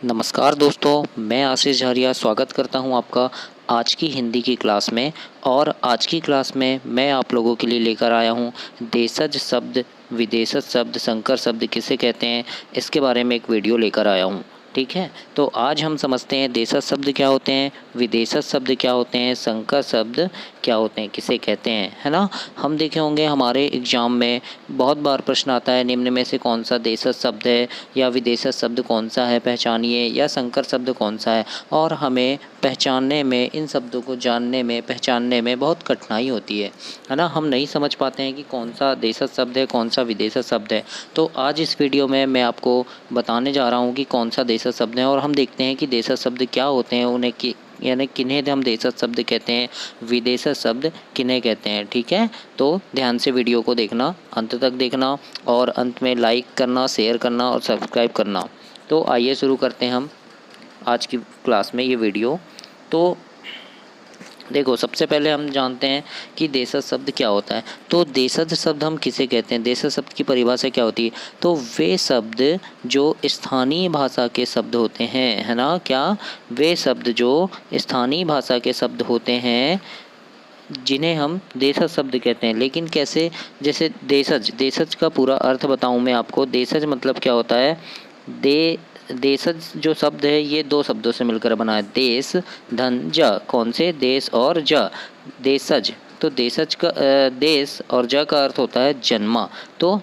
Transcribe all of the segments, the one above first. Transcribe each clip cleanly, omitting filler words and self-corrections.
नमस्कार दोस्तों, मैं आशीष झारिया स्वागत करता हूं आपका आज की हिंदी की क्लास में। और आज की क्लास में मैं आप लोगों के लिए लेकर आया हूं देशज शब्द, विदेशज शब्द, संकर शब्द किसे कहते हैं, इसके बारे में एक वीडियो लेकर आया हूं। ठीक है, तो आज हम समझते हैं देशज शब्द क्या होते हैं, विदेशज शब्द क्या होते हैं, संकर शब्द क्या होते हैं, किसे कहते हैं, है ना। हम देखे होंगे हमारे एग्जाम में बहुत बार प्रश्न आता है, निम्न में से कौन सा देशज शब्द है या विदेशज शब्द कौन सा है पहचानिए, या संकर शब्द कौन सा है। और हमें पहचानने में, इन शब्दों को जानने में, पहचानने में बहुत कठिनाई होती है ना। हम नहीं समझ पाते हैं कि कौन सा देशज शब्द है, कौन सा विदेशज शब्द है। तो आज इस वीडियो में मैं आपको बताने जा रहा हूँ कि कौन सा देशज शब्द है, और हम देखते हैं कि देशज शब्द क्या होते हैं, उन्हें यानी किन्हें हम देशज शब्द कहते हैं, विदेशज शब्द किन्हें कहते हैं। ठीक है, तो ध्यान से वीडियो को देखना, अंत तक देखना, और अंत में लाइक करना, शेयर करना और सब्सक्राइब करना। तो आइए शुरू करते हैं हम आज की क्लास में ये वीडियो। तो देखो, सबसे पहले हम जानते हैं कि देशज शब्द क्या होता है। तो देशज शब्द हम किसे कहते हैं, देशज शब्द की परिभाषा क्या होती है। तो वे शब्द जो स्थानीय भाषा के शब्द होते हैं, है ना, क्या, वे शब्द जो स्थानीय भाषा के शब्द होते हैं जिन्हें हम देशज शब्द कहते हैं। लेकिन कैसे, जैसे देशज का पूरा अर्थ बताऊं मैं आपको। देशज मतलब क्या होता है, देशज जो शब्द है ये दो शब्दों से मिलकर बना है, देश धन ज। कौन से, देश और ज, देशज। तो देशज का देश और ज का अर्थ होता है जन्मा। तो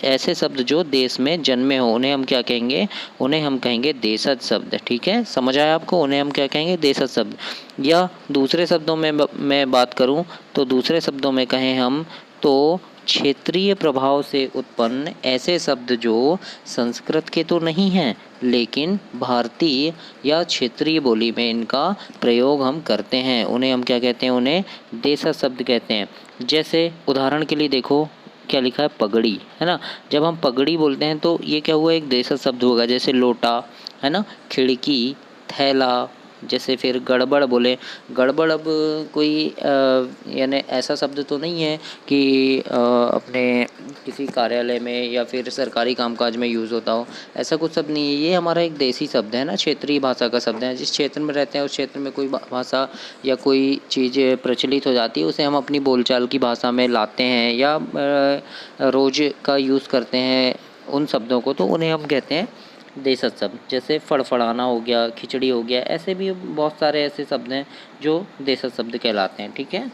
ऐसे शब्द जो देश में जन्मे हो उन्हें हम क्या कहेंगे, उन्हें हम कहेंगे देशज शब्द। ठीक है, समझ आया आपको, उन्हें हम क्या कहेंगे, देशज शब्द। या दूसरे शब्दों में मैं बात करूं तो दूसरे शब्दों में कहें हम तो क्षेत्रीय प्रभाव से उत्पन्न ऐसे शब्द जो संस्कृत के तो नहीं हैं लेकिन भारतीय या क्षेत्रीय बोली में इनका प्रयोग हम करते हैं, उन्हें हम क्या कहते हैं, उन्हें देशज शब्द कहते हैं। जैसे उदाहरण के लिए देखो क्या लिखा है, पगड़ी, है ना। जब हम पगड़ी बोलते हैं तो ये क्या हुआ, एक देशज शब्द होगा। जैसे लोटा, है ना, खिड़की, थैला। जैसे फिर गड़बड़ बोले, गड़बड़ अब कोई यानी ऐसा शब्द तो नहीं है कि अपने किसी कार्यालय में या फिर सरकारी कामकाज में यूज़ होता हो, ऐसा कुछ शब्द नहीं है। ये हमारा एक देसी शब्द है ना, क्षेत्रीय भाषा का शब्द है। जिस क्षेत्र में रहते हैं उस क्षेत्र में कोई भाषा या कोई चीज़ प्रचलित हो जाती है, उसे हम अपनी बोलचाल की भाषा में लाते हैं या रोज़ का यूज़ करते हैं उन शब्दों को, तो उन्हें हम कहते हैं देशज शब्द। जैसे फड़फड़ाना हो गया, खिचड़ी हो गया, ऐसे भी बहुत सारे ऐसे शब्द हैं जो देशज शब्द कहलाते हैं। ठीक है,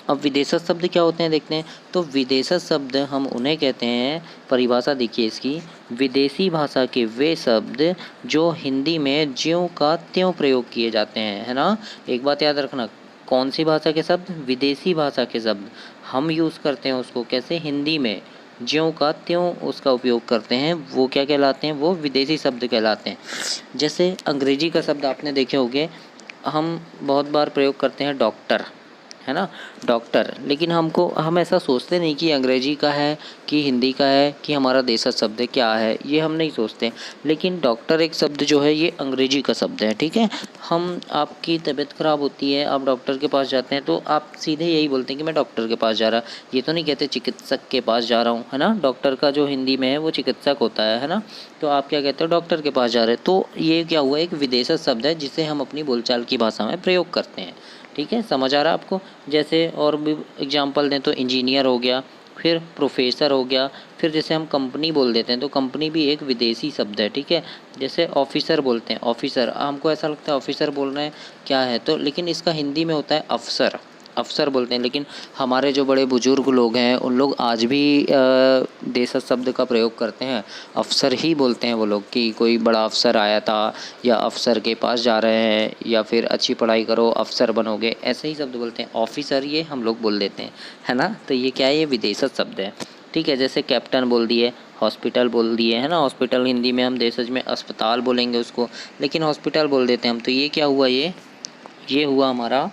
अब विदेशज शब्द क्या होते हैं देखते हैं। तो विदेशज शब्द हम उन्हें कहते हैं, परिभाषा देखिए इसकी, विदेशी भाषा के वे शब्द जो हिंदी में ज्यों का त्यों प्रयोग किए जाते हैं, है ना। एक बात याद रखना, कौन सी भाषा के शब्द, विदेशी भाषा के शब्द हम यूज़ करते हैं उसको कैसे, हिंदी में ज्यों का त्यों उसका उपयोग करते हैं, वो क्या कहलाते हैं, वो विदेशी शब्द कहलाते हैं। जैसे अंग्रेजी का शब्द आपने देखे होंगे, हम बहुत बार प्रयोग करते हैं डॉक्टर, है ना, डॉक्टर। लेकिन हम ऐसा सोचते नहीं कि अंग्रेजी का है कि हिंदी का है कि हमारा देशज शब्द है, क्या है ये हम नहीं सोचते। लेकिन डॉक्टर एक शब्द जो है ये अंग्रेजी का शब्द है। ठीक है, हम, आपकी तबीयत ख़राब होती है, आप डॉक्टर के पास जाते हैं तो आप सीधे यही बोलते हैं कि मैं डॉक्टर के पास जा रहा, ये तो नहीं कहते चिकित्सक के पास जा रहा हूँ, है ना। डॉक्टर का जो हिंदी में है वो चिकित्सक होता है ना। तो आप क्या कहते हो, डॉक्टर के पास जा रहे हैं। तो ये क्या हुआ, एक विदेशज शब्द है जिसे हम अपनी बोलचाल की भाषा में प्रयोग करते हैं। ठीक है, समझ आ रहा है आपको। जैसे और भी एग्जांपल दें तो इंजीनियर हो गया, फिर प्रोफेसर हो गया, फिर जैसे हम कंपनी बोल देते हैं तो कंपनी भी एक विदेशी शब्द है। ठीक है, जैसे ऑफिसर बोलते हैं, ऑफिसर, हमको ऐसा लगता है ऑफिसर बोल रहे हैं क्या है, तो लेकिन इसका हिंदी में होता है अफसर, अफसर बोलते हैं। लेकिन हमारे जो बड़े बुजुर्ग लोग हैं उन लोग आज भी देशज शब्द का प्रयोग करते हैं, अफसर ही बोलते हैं वो लोग, कि कोई बड़ा अफसर आया था या अफसर के पास जा रहे हैं या फिर अच्छी पढ़ाई करो अफसर बनोगे, ऐसे ही शब्द बोलते हैं। ऑफिसर ये हम लोग बोल देते हैं, है ना। तो ये क्या है, ये विदेशज शब्द है। ठीक है, जैसे कैप्टन बोल दिए, हॉस्पिटल बोल दिए, है ना। हॉस्पिटल हिंदी में हम देशज में अस्पताल बोलेंगे उसको, लेकिन हॉस्पिटल बोल देते हैं हम। तो ये क्या हुआ, ये हुआ हमारा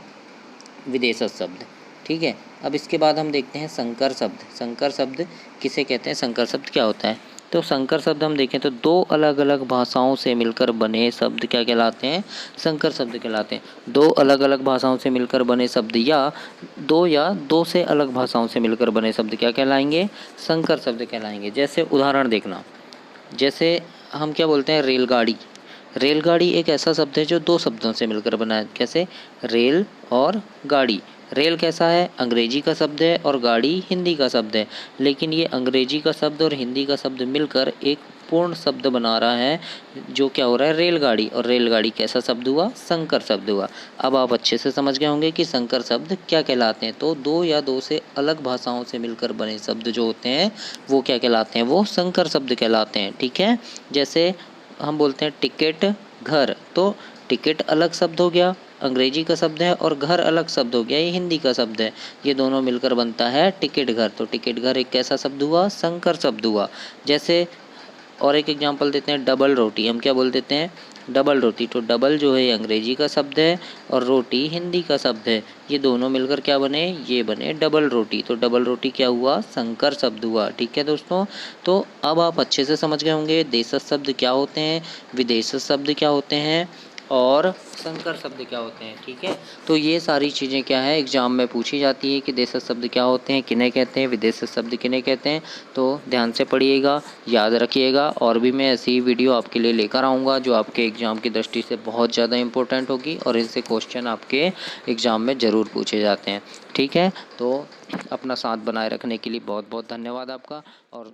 विदेशज शब्द। ठीक है, अब इसके बाद हम देखते हैं संकर शब्द। संकर शब्द किसे कहते हैं, संकर शब्द क्या होता है। तो संकर शब्द हम देखें तो दो अलग अलग भाषाओं से मिलकर बने शब्द क्या कहलाते हैं, संकर शब्द कहलाते हैं। दो अलग अलग भाषाओं से मिलकर बने शब्द या दो से अलग भाषाओं से मिलकर बने शब्द क्या कहलाएंगे, संकर शब्द कहलाएंगे। जैसे उदाहरण देखना, जैसे हम क्या बोलते हैं, रेलगाड़ी, रेलगाड़ी एक ऐसा शब्द है जो दो शब्दों से मिलकर बना है। कैसे? रेल और गाड़ी। रेल कैसा है? अंग्रेजी का शब्द है और गाड़ी हिंदी का शब्द है, लेकिन ये अंग्रेजी का शब्द और हिंदी का शब्द मिलकर एक पूर्ण शब्द बना रहा है, जो क्या हो रहा है? रेलगाड़ी। और रेलगाड़ी कैसा शब्द हुआ? संकर शब्द हुआ। अब आप अच्छे से समझ गए होंगे कि संकर शब्द क्या कहलाते हैं। तो दो या दो से अलग भाषाओं से मिलकर बने शब्द जो होते हैं वो क्या कहलाते हैं? वो संकर शब्द कहलाते हैं। ठीक है, जैसे हम बोलते हैं टिकट, घर, तो टिकट अलग शब्द हो गया, अंग्रेजी का शब्द है, और घर अलग शब्द हो गया, ये हिंदी का शब्द है। ये दोनों मिलकर बनता है टिकट घर। तो टिकट घर एक कैसा शब्द हुआ? संकर शब्द हुआ। जैसे और एक एग्जांपल देते हैं, डबल रोटी। हम क्या बोल देते हैं? डबल रोटी। तो डबल जो है अंग्रेजी का शब्द है और रोटी हिंदी का शब्द है। ये दोनों मिलकर क्या बने? ये बने डबल रोटी। तो डबल रोटी क्या हुआ? संकर शब्द हुआ। ठीक है दोस्तों, तो अब आप अच्छे से समझ गए होंगे देशज शब्द क्या होते हैं, विदेशज शब्द क्या होते हैं और संकर शब्द क्या होते हैं। ठीक है, तो ये सारी चीज़ें क्या है एग्जाम में पूछी जाती है कि देशज शब्द क्या होते हैं, किन्हें कहते हैं, विदेशज शब्द किन्हें कहते हैं। तो ध्यान से पढ़िएगा, याद रखिएगा, और भी मैं ऐसी वीडियो आपके लिए लेकर आऊँगा जो आपके एग्ज़ाम की दृष्टि से बहुत ज़्यादा इंपॉर्टेंट होगी और इनसे क्वेश्चन आपके एग्ज़ाम में ज़रूर पूछे जाते हैं। ठीक है, तो अपना साथ बनाए रखने के लिए बहुत बहुत धन्यवाद आपका। और